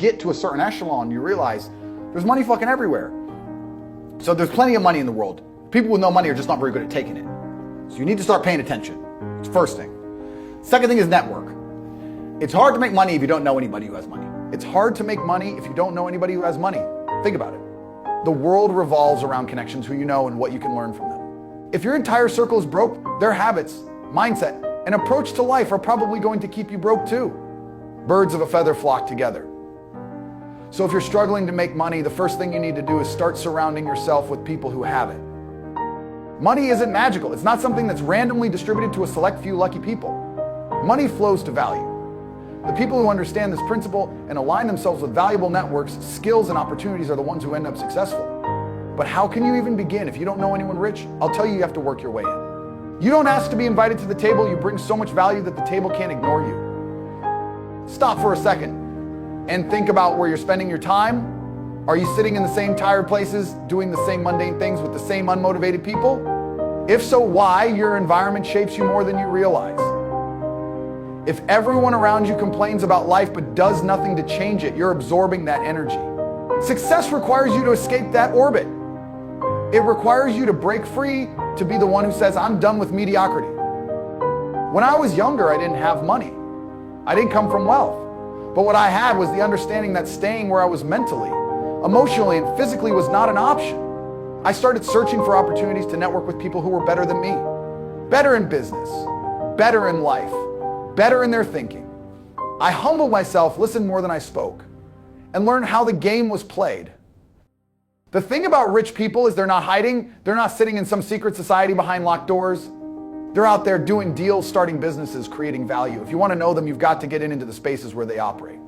get to a certain echelon, you realize there's money fucking everywhere. So there's plenty of money in the world. People with no money are just not very good at taking it. So you need to start paying attention. It's the first thing. Second thing is network. It's hard to make money if you don't know anybody who has money. It's hard to make money if you don't know anybody who has money. Think about it. The world revolves around connections, who you know and what you can learn from them. If your entire circle is broke, their habits, mindset, and approach to life are probably going to keep you broke too. Birds of a feather flock together. So if you're struggling to make money, the first thing you need to do is start surrounding yourself with people who have it. Money isn't magical. It's not something that's randomly distributed to a select few lucky people. Money flows to value. The people who understand this principle and align themselves with valuable networks, skills, and opportunities are the ones who end up successful. But how can you even begin if you don't know anyone rich? I'll tell you, you have to work your way in. You don't ask to be invited to the table. You bring so much value that the table can't ignore you. Stop for a second and think about where you're spending your time. Are you sitting in the same tired places, doing the same mundane things with the same unmotivated people? If so, why? Your environment shapes you more than you realize. If everyone around you complains about life but does nothing to change it, you're absorbing that energy. Success requires you to escape that orbit. It requires you to break free, to be the one who says, I'm done with mediocrity. When I was younger, I didn't have money. I didn't come from wealth. But what I had was the understanding that staying where I was mentally, emotionally, and physically was not an option. I started searching for opportunities to network with people who were better than me. Better in business, better in life, better in their thinking. I humbled myself, listened more than I spoke, and learned how the game was played. The thing about rich people is they're not hiding. They're not sitting in some secret society behind locked doors. They're out there doing deals, starting businesses, creating value. If you want to know them, you've got to get into the spaces where they operate.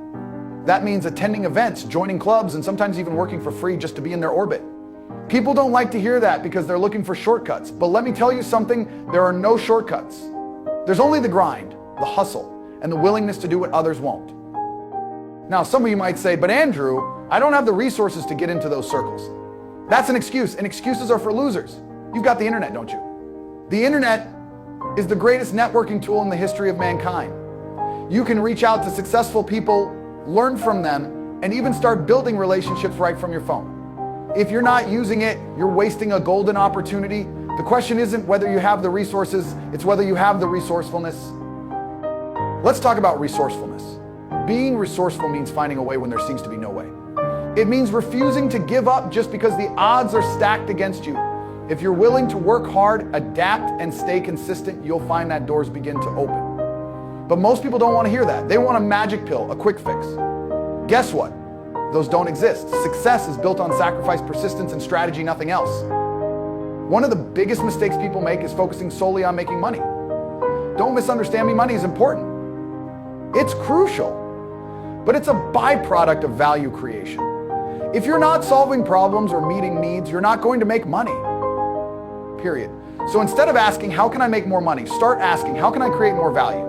That means attending events, joining clubs, and sometimes even working for free just to be in their orbit. People don't like to hear that because they're looking for shortcuts. But let me tell you something, there are no shortcuts. There's only the grind, the hustle, and the willingness to do what others won't. Now, some of you might say, but Andrew, I don't have the resources to get into those circles. That's an excuse, and excuses are for losers. You've got the internet, don't you? The internet is the greatest networking tool in the history of mankind. You can reach out to successful people, learn from them, and even start building relationships right from your phone. If you're not using it, you're wasting a golden opportunity. The question isn't whether you have the resources, it's whether you have the resourcefulness. Let's talk about resourcefulness. Being resourceful means finding a way when there seems to be no way. It means refusing to give up just because the odds are stacked against you. If you're willing to work hard, adapt, and stay consistent, you'll find that doors begin to open. But most people don't want to hear that. They want a magic pill, a quick fix. Guess what? Those don't exist. Success is built on sacrifice, persistence, and strategy, nothing else. One of the biggest mistakes people make is focusing solely on making money. Don't misunderstand me, money is important. It's crucial, but it's a byproduct of value creation. If you're not solving problems or meeting needs, you're not going to make money. Period. So instead of asking, how can I make more money? Start asking, how can I create more value?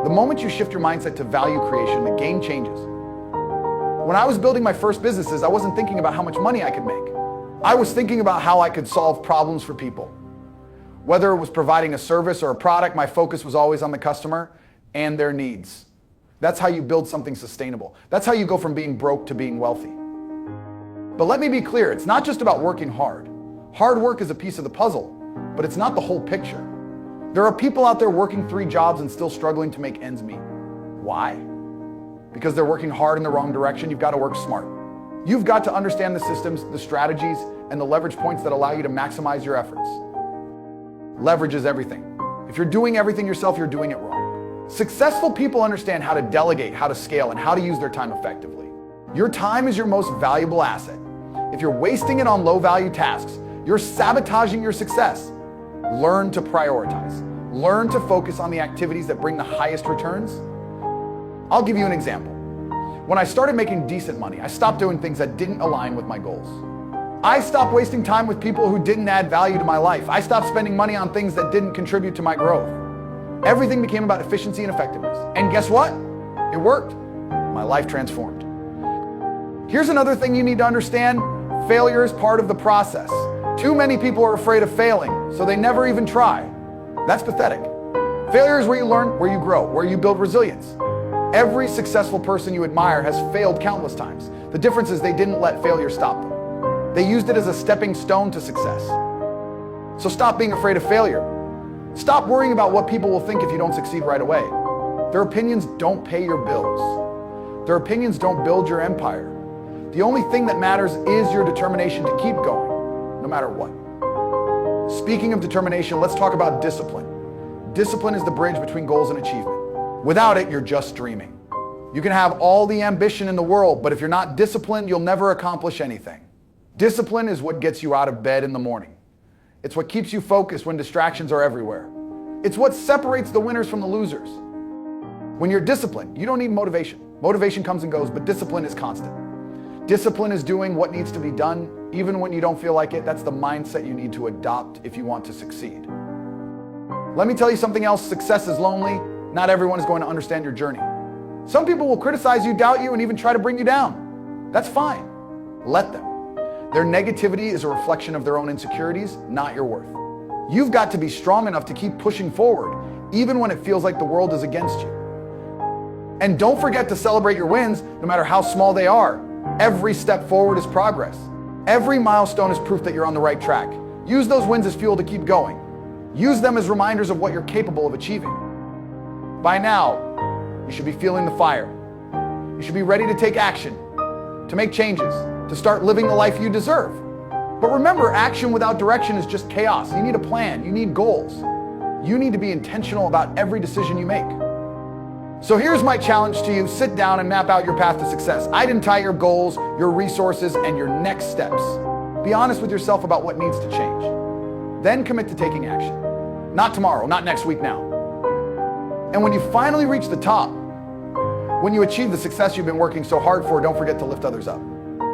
The moment you shift your mindset to value creation, the game changes. When I was building my first businesses, I wasn't thinking about how much money I could make. I was thinking about how I could solve problems for people. Whether it was providing a service or a product, my focus was always on the customer and their needs. That's how you build something sustainable. That's how you go from being broke to being wealthy. But let me be clear, it's not just about working hard. Hard work is a piece of the puzzle, but it's not the whole picture. There are people out there working 3 jobs and still struggling to make ends meet. Why? Because they're working hard in the wrong direction. You've got to work smart. You've got to understand the systems, the strategies, and the leverage points that allow you to maximize your efforts. Leverage is everything. If you're doing everything yourself, you're doing it wrong. Successful people understand how to delegate, how to scale, and how to use their time effectively. Your time is your most valuable asset. If you're wasting it on low-value tasks, you're sabotaging your success. Learn to prioritize. Learn to focus on the activities that bring the highest returns. I'll give you an example. When I started making decent money, I stopped doing things that didn't align with my goals. I stopped wasting time with people who didn't add value to my life. I stopped spending money on things that didn't contribute to my growth. Everything became about efficiency and effectiveness. And guess what? It worked. My life transformed. Here's another thing you need to understand. Failure is part of the process. Too many people are afraid of failing, so they never even try. That's pathetic. Failure is where you learn, where you grow, where you build resilience. Every successful person you admire has failed countless times. The difference is they didn't let failure stop them. They used it as a stepping stone to success. So stop being afraid of failure. Stop worrying about what people will think if you don't succeed right away. Their opinions don't pay your bills. Their opinions don't build your empire. The only thing that matters is your determination to keep going, no matter what. Speaking of determination, let's talk about discipline. Discipline is the bridge between goals and achievement. Without it, you're just dreaming. You can have all the ambition in the world, but if you're not disciplined, you'll never accomplish anything. Discipline is what gets you out of bed in the morning. It's what keeps you focused when distractions are everywhere. It's what separates the winners from the losers. When you're disciplined, you don't need motivation. Motivation comes and goes, but discipline is constant. Discipline is doing what needs to be done, even when you don't feel like it. That's the mindset you need to adopt if you want to succeed. Let me tell you something else. Success is lonely. Not everyone is going to understand your journey. Some people will criticize you, doubt you, and even try to bring you down. That's fine. Let them. Their negativity is a reflection of their own insecurities, not your worth. You've got to be strong enough to keep pushing forward, even when it feels like the world is against you. And don't forget to celebrate your wins, no matter how small they are. Every step forward is progress. Every milestone is proof that you're on the right track. Use those wins as fuel to keep going. Use them as reminders of what you're capable of achieving. By now, you should be feeling the fire. You should be ready to take action, to make changes, to start living the life you deserve. But remember, action without direction is just chaos. You need a plan. You need goals. You need to be intentional about every decision you make. So here's my challenge to you. Sit down and map out your path to success. Identify your goals, your resources, and your next steps. Be honest with yourself about what needs to change. Then commit to taking action. Not tomorrow, not next week, now. And when you finally reach the top, when you achieve the success you've been working so hard for, don't forget to lift others up.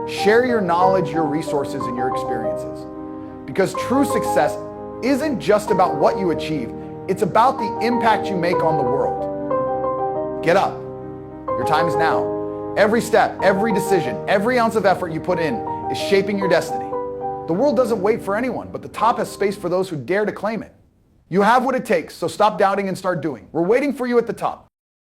Share your knowledge, your resources, and your experiences. Because true success isn't just about what you achieve, it's about the impact you make on the world. Get up. Your time is now. Every step, every decision, every ounce of effort you put in is shaping your destiny. The world doesn't wait for anyone, but the top has space for those who dare to claim it. You have what it takes, so stop doubting and start doing. We're waiting for you at the top.